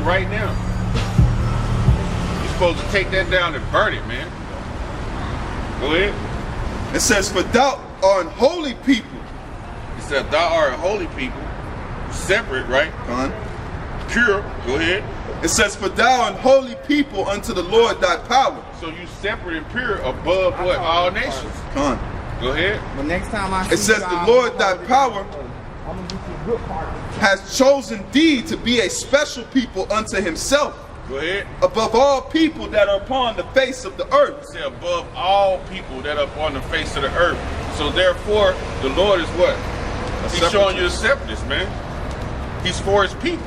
right now. You're supposed to take that down and burn it, man. Go ahead. It says, for thou art holy people. It says, thou art holy people. Separate, right? Pure. Go ahead. It says, for thou art holy people unto the Lord thy power. So you separate and pure above what? All nations. Go ahead. But next time I see it says, the Lord thy power has chosen thee to be a special people unto himself. Go ahead. Above all people that are upon the face of the earth. Say above all people that are upon the face of the earth. So therefore, the Lord is what? He's showing you a separateness, man. He's for his people.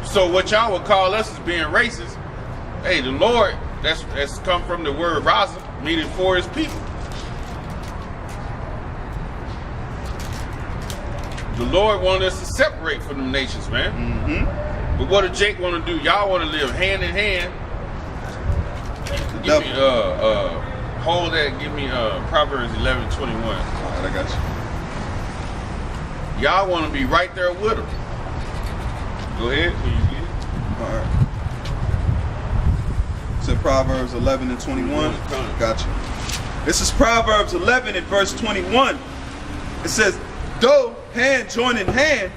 So what y'all would call us as being racist, hey, the Lord, that's come from the word Raza, meaning for his people. The Lord wanted us to separate from the nations, man. But what did Jake want to do? Y'all want to live hand in hand. Give me hold that, give me Proverbs 11:21. All right, I got you. Y'all want to be right there with them. Go ahead. All right. It's in Proverbs 11:21. Got you. This is Proverbs 11 and verse 21. It says, though hand join in hand,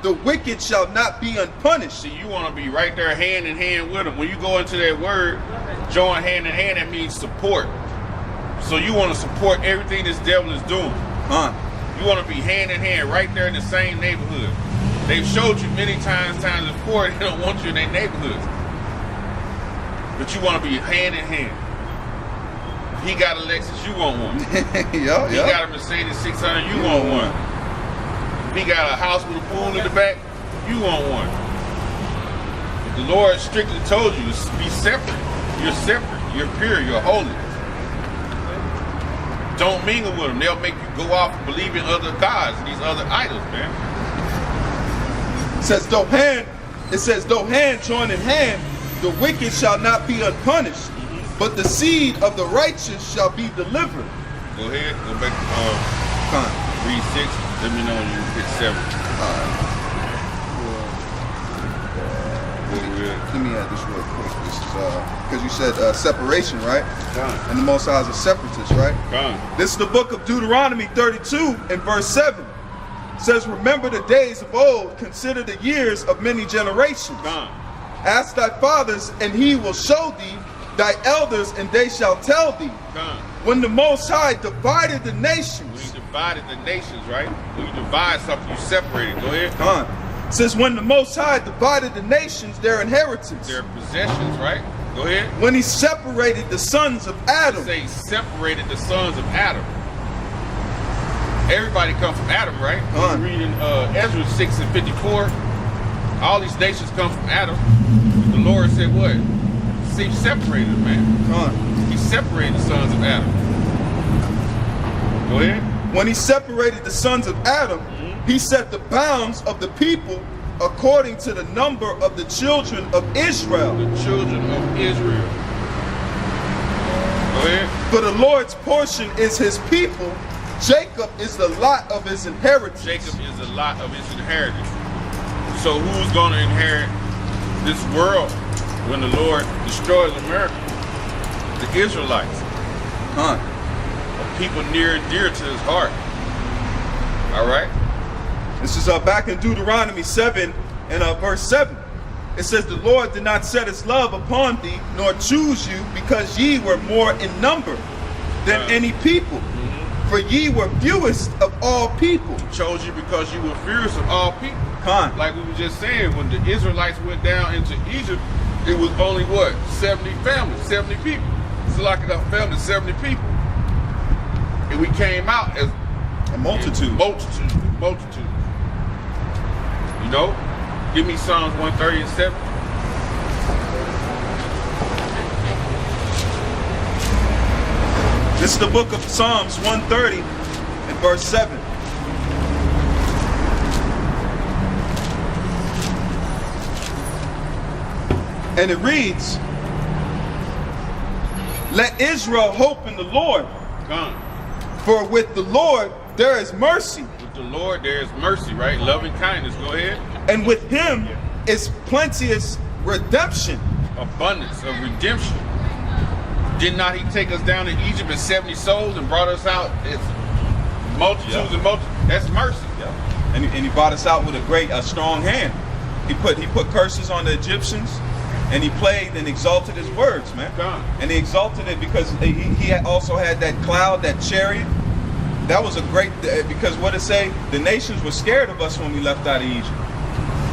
the wicked shall not be unpunished. See, you want to be right there hand in hand with them. When you go into that word, join hand in hand, that means support. So you want to support everything this devil is doing. You want to be hand in hand right there in the same neighborhood. They've showed you many times before they don't want you in their neighborhoods. But you want to be hand in hand. He got a Lexus, you want one. He got a Mercedes 600, you want one. He got a house with a pool in the back, you want one. But the Lord strictly told you to be separate. You're separate, you're pure, you're holy. Don't mingle with them. They'll make you go off and believe in other gods, these other idols, man. It says, though hand join in hand, the wicked shall not be unpunished, but the seed of the righteous shall be delivered. Go ahead, go back to read 6. Let me know when you hit 7. Let me add this real quick. This is because you said separation, right? And the Most High is a separatist, right? This is the book of Deuteronomy 32 and verse 7. It says, remember the days of old, consider the years of many generations. Ask thy fathers, and he will show thee, thy elders, and they shall tell thee. When the Most High divided the nations. When he divided the nations, right? When you divide something, you separate it. Go ahead. It says, when the Most High divided the nations, their inheritance. Their possessions, right? Go ahead. When he separated the sons of Adam. Say separated the sons of Adam. Everybody comes from Adam, right? You're reading Ezra 6 and 54. All these nations come from Adam. The Lord said what? See, he separated them, man. He separated the sons of Adam. Go ahead. When he separated the sons of Adam, he set the bounds of the people according to the number of the children of Israel. The children of Israel. Go ahead. For the Lord's portion is his people. Jacob is the lot of his inheritance. Jacob is the lot of his inheritance. So who's going to inherit this world when the Lord destroys America? The Israelites. A people near and dear to his heart. All right. This is back in Deuteronomy 7 and verse 7. It says, the Lord did not set his love upon thee, nor choose you, because ye were more in number than any people. For ye were fewest of all people. He chose you because you were fewest of all people. Like we were just saying, when the Israelites went down into Egypt, it was only what? 70 families, 70 people. So like a family, 70 people. And we came out as a multitude. Multitude. You know? Give me Psalms 130 and 7. This is the book of Psalms 130 and verse 7. And it reads, let Israel hope in the Lord. For with the Lord there is mercy. With the Lord there is mercy, right? Loving kindness. Go ahead. And with him is plenteous redemption. Abundance of redemption. Did not he take us down to Egypt in 70 souls and brought us out as multitudes and multitudes? That's mercy. Yeah. And he brought us out with a strong hand. He put curses on the Egyptians, and he played and exalted his words, man. God. And he exalted it because he also had that cloud, that chariot. That was a great, because what it say, the nations were scared of us when we left out of Egypt.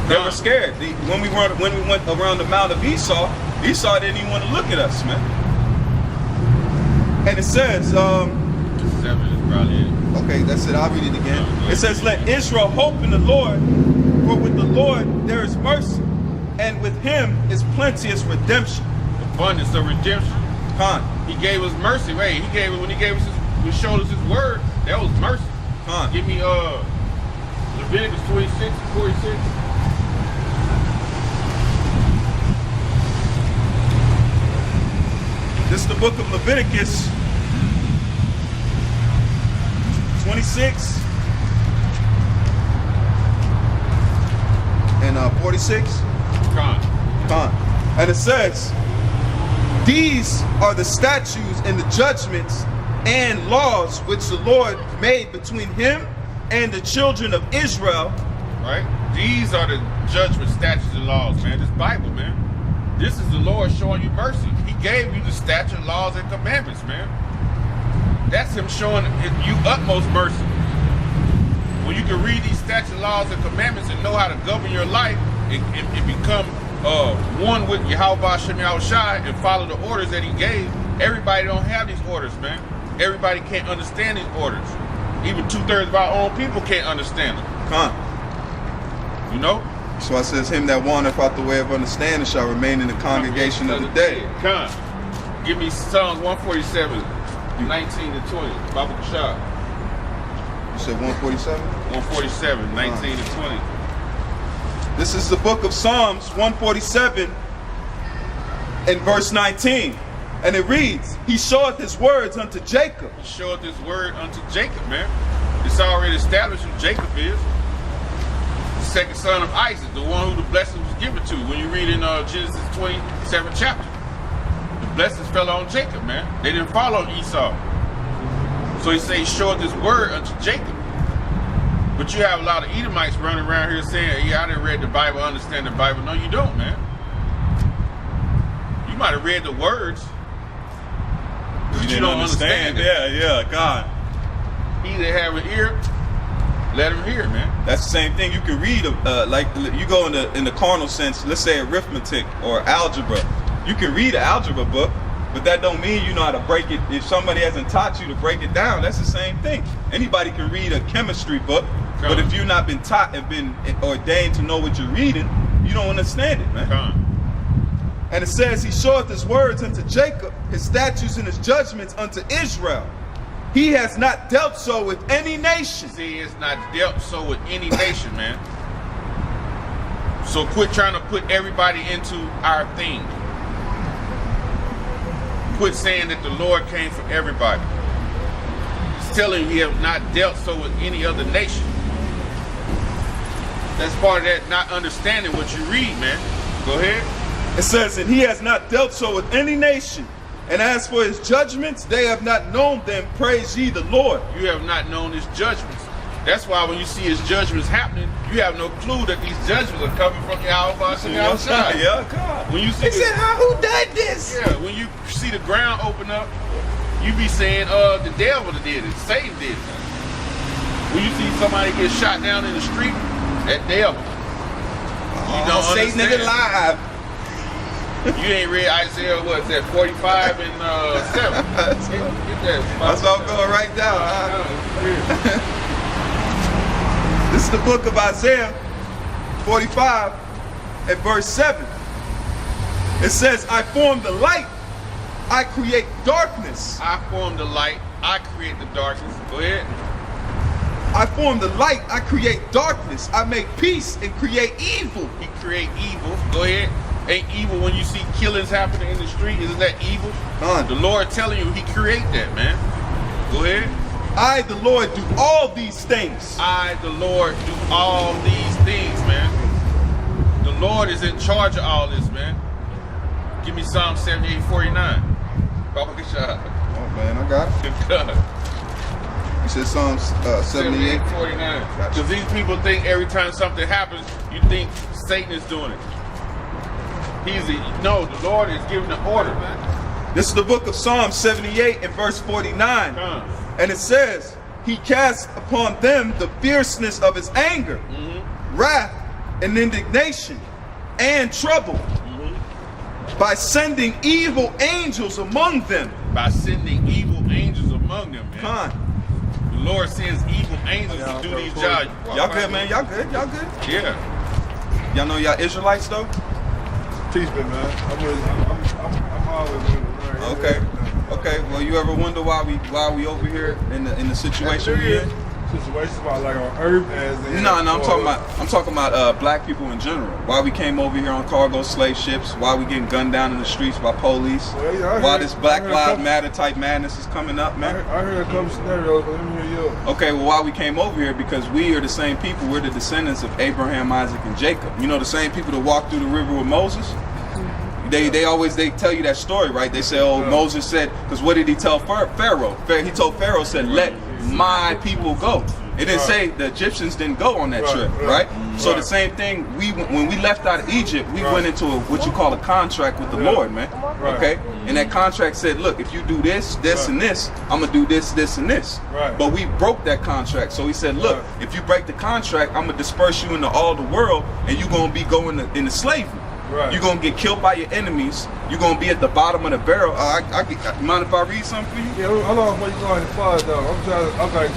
They were scared. When we went around the Mount of Esau didn't even want to look at us, man. And it says, 7 is probably it. okay, that's it. I'll read it again. It says, let Israel hope in the Lord, for with the Lord there is mercy, and with him is plenteous redemption. Abundance of redemption. He gave us mercy. Wait, he showed us his word. That was mercy. Give me Leviticus 26 and 46. This is the book of Leviticus 26 and 46. And it says, these are the statutes and the judgments and laws which the Lord made between him and the children of Israel. Right? These are the judgment, statutes, and laws, man. This Bible, man. This is the Lord showing you mercy. He gave you the statute, laws, and commandments, man. That's him showing you utmost mercy. When you can read these statute, laws, and commandments and know how to govern your life and become one with Yahweh Shem Yahushai and follow the orders that he gave. Everybody don't have these orders, man. Everybody can't understand these orders. Even 2/3 of our own people can't understand them. You know? So it says, him that wandereth out the way of understanding shall remain in the congregation of the day. Give me Psalms 147, 19 to 20. Baba Kashab. You said 147? 147, 19 to 20. This is the book of Psalms 147 and verse 19. And it reads, he showeth his words unto Jacob. He showeth his word unto Jacob, man. It's already established who Jacob is. The second son of Isaac, the one who the blessing was given to. When you read in Genesis 27th chapter, the blessings fell on Jacob, man. They didn't fall on Esau. So he says he showeth his word unto Jacob. But you have a lot of Edomites running around here saying, yeah, I didn't read the Bible, understand the Bible. No, you don't, man. You might have read the words, but you don't understand it. Yeah, God. He that have an ear, let him hear, man. That's the same thing. You can read, like you go in the carnal sense, let's say arithmetic or algebra. You can read an algebra book, but that don't mean you know how to break it. If somebody hasn't taught you to break it down, that's the same thing. Anybody can read a chemistry book, but if you've not been taught and been ordained to know what you're reading, you don't understand it, man. And it says, he showeth his words unto Jacob, his statutes and his judgments unto Israel. He has not dealt so with any nation. See, he has not dealt so with any nation, man. So quit trying to put everybody into our thing. Quit saying that the Lord came for everybody. He's telling you he has not dealt so with any other nation. That's part of that not understanding what you read, man. Go ahead. It says, and he has not dealt so with any nation. And as for his judgments, they have not known them. Praise ye the Lord. You have not known his judgments. That's why when you see his judgments happening, you have no clue that these judgments are coming from Yahweh Shem Yahushai. Yeah, God. When you see who did this? Yeah, when you see the ground open up, you be saying, the devil did it, Satan did it. When you see somebody get shot down in the street, that devil. You don't Satan is alive. You ain't read Isaiah, what is that, 45 and 7. Get that. That's all going right down. This is the book of Isaiah 45 and verse 7. It says, I form the light, I create darkness. I form the light, I create the darkness. Go ahead. I form the light, I create darkness. I make peace and create evil. He create evil. Go ahead. Ain't evil when you see killings happening in the street? Isn't that evil? The Lord telling you he create that, man. Go ahead. I, the Lord, do all these things. I, the Lord, do all these things, man. The Lord is in charge of all this, man. Give me Psalm 78:49. Baba Kishah. Oh man, I got it. Good God. You said Psalms 78. 49. Because these people think every time something happens, you think Satan is doing it. No, the Lord is giving the order. This is the book of Psalm 78 and verse 49. And it says, he casts upon them the fierceness of his anger, wrath and indignation and trouble, by sending evil angels among them. By sending evil angels among them, man. The Lord sends evil angels to do these jobs. Y'all good, man? Y'all good? Y'all good? Yeah. Y'all know y'all Israelites, though? Teach me, man. I'm always willing to learn. Okay. Okay. Well, you ever wonder why we over here in the situation we're in? Situations about like on Earth as in No, I'm talking about black people in general. Why we came over here on cargo slave ships? Why we getting gunned down in the streets by police? Well, yeah, why this Black Lives Matter type madness is coming up, man? I heard a couple scenarios, but let me hear you. Okay, well, why we came over here? Because we are the same people. We're the descendants of Abraham, Isaac, and Jacob. You know, the same people that walked through the river with Moses. They always tell you that story, right? They say, oh, Moses said, because what did he tell Pharaoh? He told Pharaoh, said, let my people go. It didn't say the Egyptians didn't go on that trip, right? So the same thing, when we left out of Egypt, we went into what you call a contract with the Lord, man. Okay? And that contract said, look, if you do this, this, and this, I'm going to do this, this, and this. But we broke that contract. So he said, look, if you break the contract, I'm going to disperse you into all the world, and you're going to be going into slavery. You're going to get killed by your enemies. You're going to be at the bottom of the barrel. Mind if I read something for you? Yeah, how long before you going to far though? I'm trying to, okay.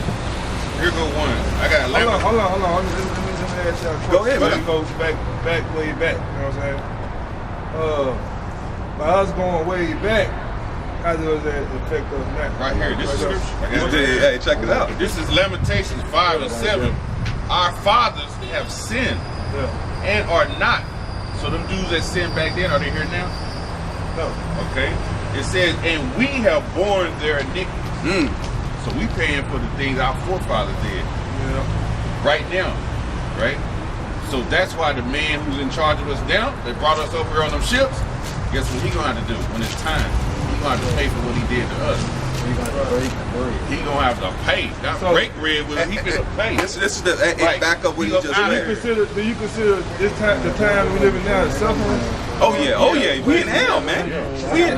Here go one. I got 11. Hold on. Let me ask y'all a question. Go ahead, man. It goes back, way back. You know what I'm saying? By us going way back, how does that affect us now? Right here. This is scripture. Hey, check it out. This is Lamentations 5 and 7. Our fathers have sinned and are not. So them dudes that sinned back then, are they here now? No. Okay. It says, and we have borne their iniquities. So we paying for the things our forefathers did. Right now. Right? So that's why the man who's in charge of us now, that brought us over here on them ships, guess what he gonna have to do when it's time? He gonna have to pay for what he did to us. He gonna have to pay. Not break bread with him, he finna pay. This is the back up what he just said. Do you consider this time, the time we live in now, as suffering? Oh yeah, we in hell, man.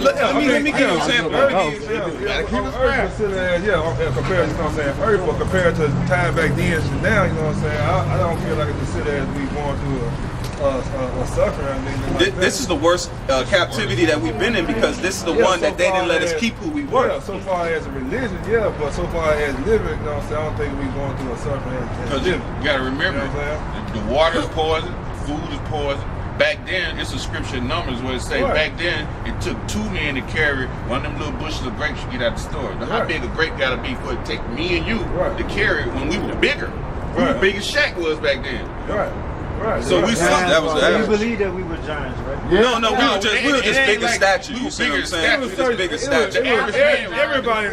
Let me give you an example. Compared to, you know what I'm saying, Earth, but compared to time back then to now, you know what I'm saying, I don't feel like I consider as we going through a suffering. This is the worst captivity that we've been in, because this is the one that they didn't let us keep who we were. Yeah, so far as a religion, but so far as living, you know what I'm saying, I don't think we're going through a suffering as living. You gotta remember, the water's poison, food is poison. Back then, it's a scripture in Numbers where it say back then it took 2 men to carry one of them little bushes of grapes you get out the store. Now, how big a grape gotta be for it to take me and you to carry it when we were bigger? We were big as Shaq was back then. So we saw that was the You believe that we were giants, right? No, we were just bigger statues. You see what I'm saying? We were just bigger statues. Everybody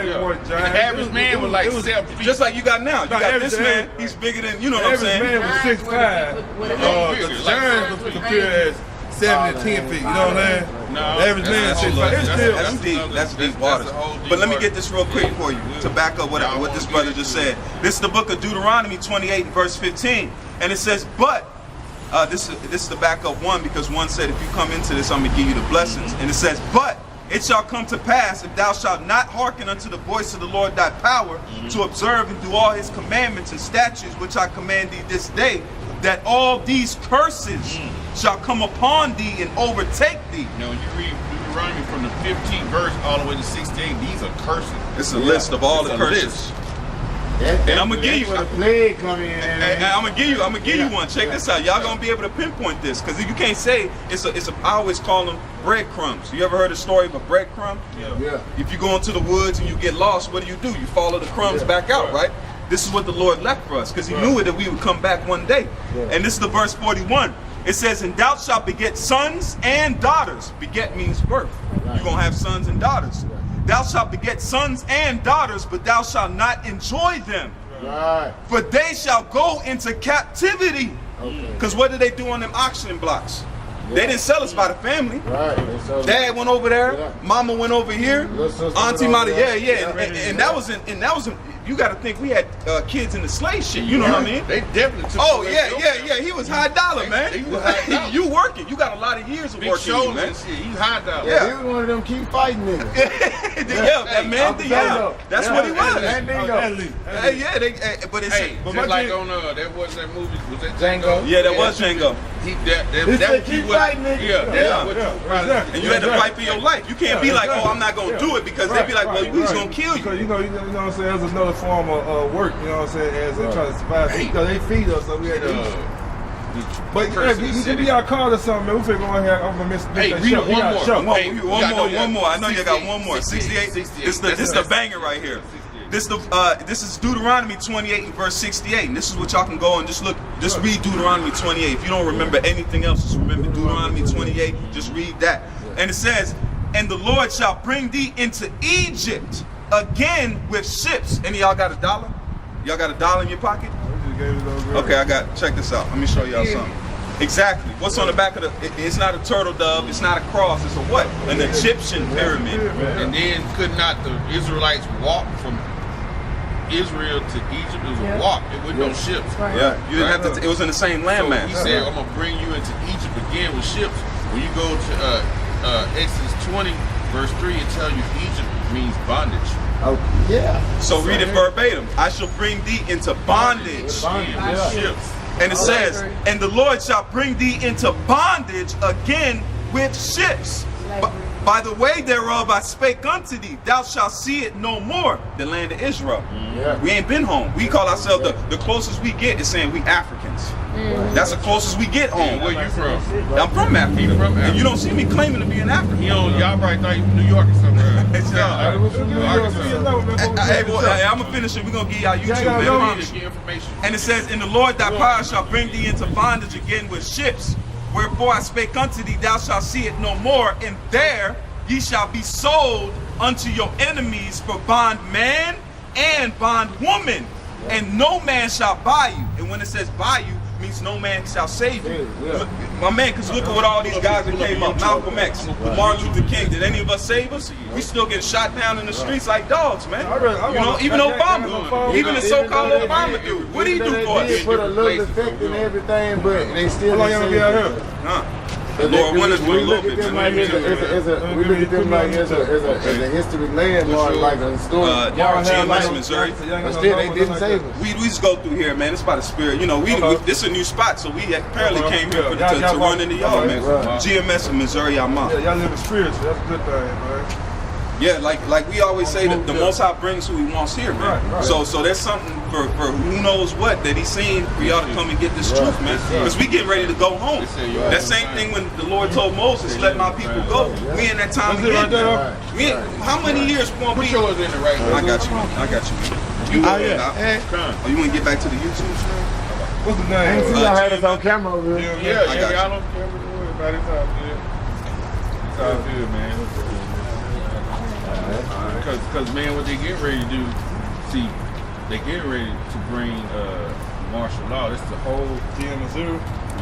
was giants. The average man was like 7 feet. Just like you got now. You got this man, he's bigger than, you know what I'm saying? The average man was 6'5". The giants was compared as 7 to 10 feet. You know what I'm saying? No, the average man is 6'5". That's deep waters. But let me get this real quick for you to back up what this brother just said. This is the book of Deuteronomy 28 verse 15. And it says, but, this is the backup one, because one said, if you come into this, I'm going to give you the blessings. And it says, but it shall come to pass, if thou shalt not hearken unto the voice of the Lord thy power, to observe and do all his commandments and statutes, which I command thee this day, that all these curses shall come upon thee and overtake thee. Now, when you read Deuteronomy from the 15th verse all the way to 16, these are curses. It's a list of all the curses. And I'm gonna give you. I'm gonna give you one. Check this out. Y'all gonna be able to pinpoint this, because you can't say it's a. I always call them breadcrumbs. You ever heard the story of a breadcrumb? Yeah. If you go into the woods and you get lost, what do? You follow the crumbs back out, right? This is what the Lord left for us, because He knew it that we would come back one day. And this is the verse 41. It says, "And thou shalt beget sons and daughters." Beget means birth. You're gonna have sons and daughters. Thou shalt beget sons and daughters, but thou shalt not enjoy them. For they shall go into captivity Because what did they do on them auction blocks? They didn't sell us by the family. Right. Dad went over there. Yeah. Mama went over here. Auntie Mata, and that was in. You got to think we had kids in the slave shit. You know what I mean? They definitely took yeah. He was high dollar, man. He was high dollar. You working? You got a lot of years of Big working, shoulders man. and shit. He high dollar. Yeah. He was one of them keep fighting niggas. That man, that's what he was. And Dingo. But it's But just like on that was that movie, was that Django? yeah, that was Django. That keep fighting, nigga. Yeah. And you had to fight for your life. You can't be like, oh, I'm not gonna do it because they'd be like, well, he's gonna kill you. Because you know what I'm saying, there's another form of work, you know what I'm saying, as they try to survive. Because they feed us, so we had to eat. But you can be our card or something, man. We finna go in here. I'm gonna miss Hey, read one more. I know you got one more. 68. This the banger right here. This is Deuteronomy 28 and verse 68. And this is what y'all can go and just read Deuteronomy 28. If you don't remember anything else, just remember Deuteronomy 28. Just read that. And it says, and the Lord shall bring thee into Egypt again with ships. Any of y'all got $1? Y'all got $1 in your pocket? Okay, check this out. Let me show y'all something. Exactly. What's on the back of it's not a turtle dove, it's not a cross, it's a what? An Egyptian pyramid. And then could not the Israelites walk from Israel to Egypt? It was a walk. It was no ships. Yeah, you didn't have to. It was in the same landmass. So he said, "I'm gonna bring you into Egypt again with ships." When you go to Exodus 20, verse 3, it tells you Egypt means bondage. Oh, yeah. So read it verbatim. I shall bring thee into bondage. Ships. And it says, and the Lord shall bring thee into bondage again with ships. By the way thereof I spake unto thee, thou shalt see it no more, the land of Israel. We ain't been home. We call ourselves the closest we get is saying we Africans. That's the closest we get home. Where you from? I'm from Africa. And you don't see me claiming to be an African. Y'all probably thought you from New York or somewhere. Hey, I'm gonna finish it. We're gonna give y'all YouTube, man. Promise. And it says, and the Lord thy power shall bring thee into bondage again with ships. Wherefore I spake unto thee, thou shalt see it no more, and there ye shall be sold unto your enemies for bondman and bondwoman, and no man shall buy you. And when it says buy you, means no man shall save you. My man, because look at what all these guys that came up. Malcolm X, Martin Luther King. Did any of us save us? We still get shot down in the streets like dogs, man. You know, even Obama, even the so-called Obama dude. What did he do for us? They put a little effect in everything, but they still. How long y'all be out here? The Lord wanted to do a little bit. We look at them like as a history landmark, like a story. GMS, Missouri. But still, they didn't save us. We just go through here, man. It's by the spirit. You know, this is a new spot, so we apparently came here to run into y'all, man. GMS in Missouri, I'm out. Yeah, y'all live in spiritual. That's a good thing, man. Yeah, like we always say, that the Most High brings who He wants here, man. Right. So there's something for who knows what that He's seen for y'all to come and get this truth, man. Because we getting ready to go home. That same thing when the Lord told Moses, "Let my people go." We in that time again. How many years won't we? Yours in the right way. I got you, man. You want to get back to the YouTube stream? What's the name? I ain't see y'all had us on camera over here. Yeah, y'all don't care about it. It's all good. It's all good, man. Because man, what they get ready to do, see, they get ready to bring martial law. This is the whole Missouri.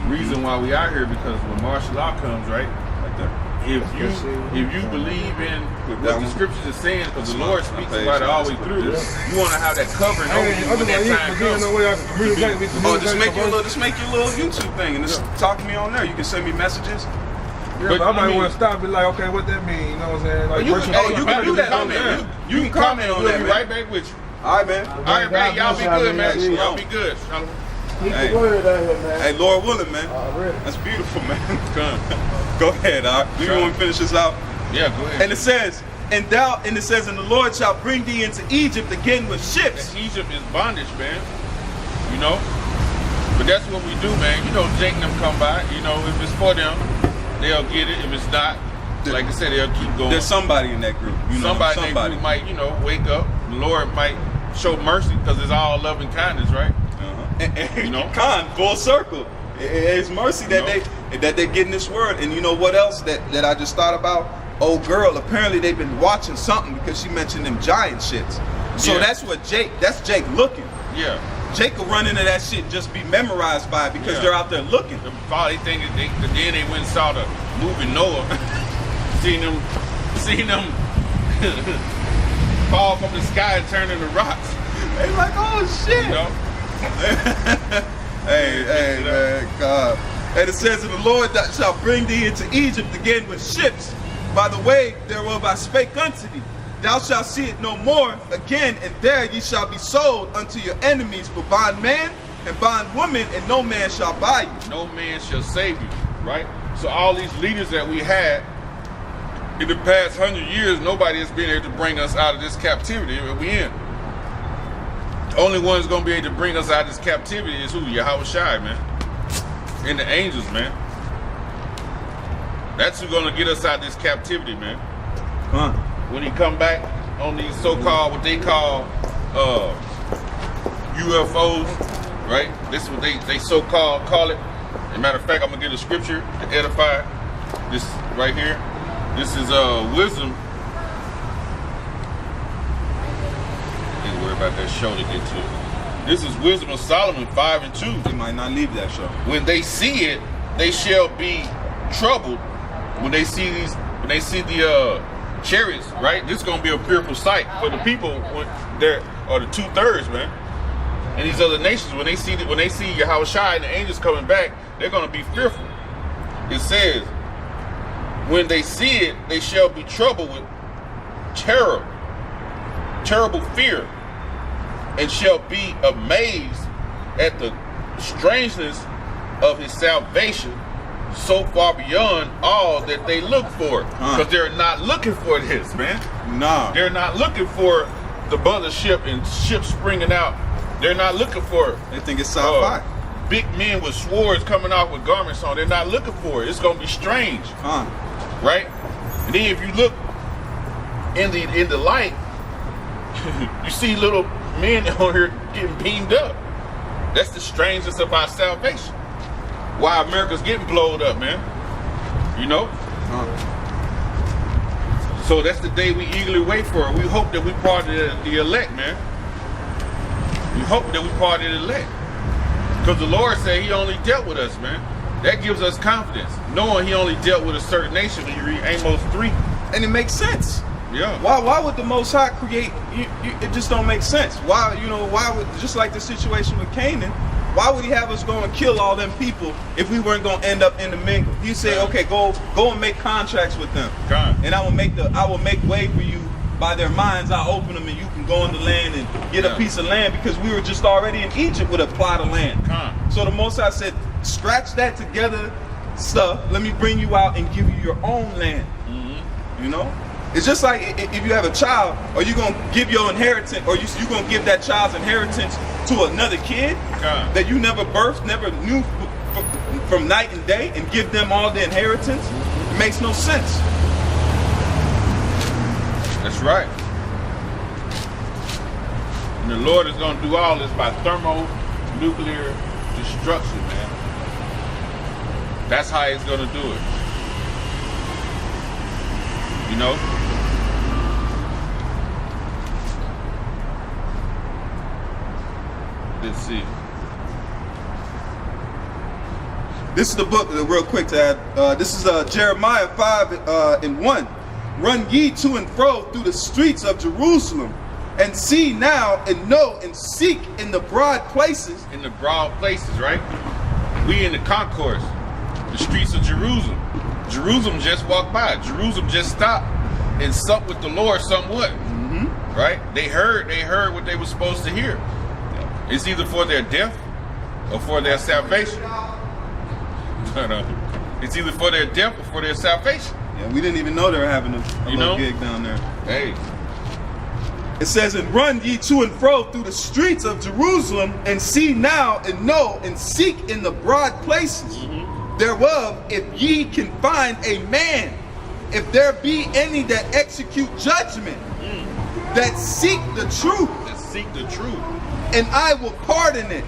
reason why we out here, because when martial law comes, right? If you believe in what the scriptures are saying, because the Lord speaks about it all the way through, you want to have that covering over you when that time comes. Just make your little YouTube thing and just talk to me on there. You can send me messages. Yeah, but I might want to stop and be like, okay, what that mean? You know what I'm saying? Like, you can do that on there. You can comment on that, man. We'll be right back with you. All right, man. All right, man. Y'all be good, man. Y'all be good. Keep the word out here, man. Hey, Lord willing, man. That's beautiful, man. Go ahead, all right. You want to finish this out? Yeah, go ahead. And it says, and the Lord shall bring thee into Egypt again with ships. And Egypt is bondage, man. You know? But that's what we do, man. You know, Jake and them come by. You know, if it's for them, they'll get it. If it's not, like I said, they'll keep going. There's somebody in that group. Somebody in that group might, wake up. The Lord might show mercy, because it's all love and kindness, right? Kind, full circle. It's mercy that they get in this word. And you know what else that I just thought about? Old girl, apparently they've been watching something because she mentioned them giant shits. So that's Jake looking. Yeah. Jacob run into that shit and just be memorized by it because they're out there looking. They think then they went and saw the movie Noah, seen them fall from the sky and turn into rocks. They like, oh shit. You know? Hey, man, God. And it says, and the Lord that shall bring thee into Egypt again with ships, by the way thereof I spake unto thee. Thou shalt see it no more again, and there ye shall be sold unto your enemies for bondman and bondwoman, and no man shall buy you. No man shall save you, right? So all these leaders that we had in the past 100 years, nobody has been able to bring us out of this captivity that we in. The only one's gonna be able to bring us out of this captivity is who? Yahweh Shai, man. And the angels, man. That's who's gonna get us out of this captivity, man. When he come back on these so-called, what they call UFOs, right? This is what they so-called call it. As a matter of fact, I'm gonna get a scripture to edify this right here. This is wisdom. Ain't worry about that show to get to. This is Wisdom of Solomon 5:2. They might not leave that show. When they see it, they shall be troubled. When they see the chariots, right? This is gonna be a fearful sight for the people when they're the 2/3, man. And these other nations, when they see Yahweh Shai and the angels coming back, they're gonna be fearful. It says, when they see it, they shall be troubled with terror, terrible fear, and shall be amazed at the strangeness of his salvation, so far beyond all that they look for. Because they're not looking for this, man. Nah. They're not looking for the mothership and ships springing out. They're not looking for it. They think it's sci-fi. Big men with swords coming out with garments on. They're not looking for it. It's gonna be strange, right? And then if you look in the light, you see little men on here getting beamed up. That's the strangeness about salvation. Why America's getting blowed up, man. You know? So that's the day we eagerly wait for. We hope that we part of the elect, man. We hope that we part of the elect. Because the Lord said he only dealt with us, man. That gives us confidence, knowing he only dealt with a certain nation when you read Amos 3. And it makes sense. Yeah. Why would the Most High create? It just don't make sense. Why would, just like the situation with Canaan, why would he have us go and kill all them people if we weren't gonna end up in the mingle? He said, okay, go and make contracts with them, and I will make way for you by their minds. I'll open them, and you can go in the land and get a piece of land, because we were just already in Egypt with a plot of land. So the Most High said, scratch that together stuff. Let me bring you out and give you your own land. You know. It's just like if you have a child, are you going to give your inheritance, or you going to give that child's inheritance to another kid that you never birthed, never knew from night and day, and give them all the inheritance? It makes no sense. That's right. And the Lord is going to do all this by thermonuclear destruction, man. That's how he's going to do it. You know? Let's see. This is the book, real quick to add. This is Jeremiah 5:1. Run ye to and fro through the streets of Jerusalem, and see now and know and seek in the broad places. In the broad places, right? We in the concourse, the streets of Jerusalem. Jerusalem just walked by. Jerusalem just stopped and supped with the Lord somewhat. Right? They heard what they were supposed to hear. It's either for their death or for their salvation. It's either for their death or for their salvation. Yeah, we didn't even know they were having a little gig down there. Hey. It says, and run ye to and fro through the streets of Jerusalem, and see now and know and seek in the broad places thereof, if ye can find a man, if there be any that execute judgment, that seek the truth. That seek the truth. And I will pardon it.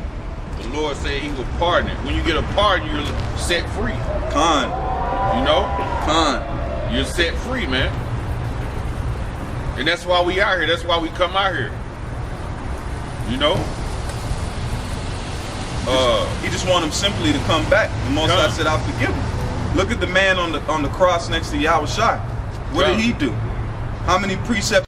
The Lord said he will pardon it. When you get a pardon, you're set free. You know? You're set free, man. And that's why we out here. That's why we come out here. You know? He just wanted him simply to come back. The Most High said, "I'll forgive him." Look at the man on the cross next to Yahweh Shai. What did he do? How many precepts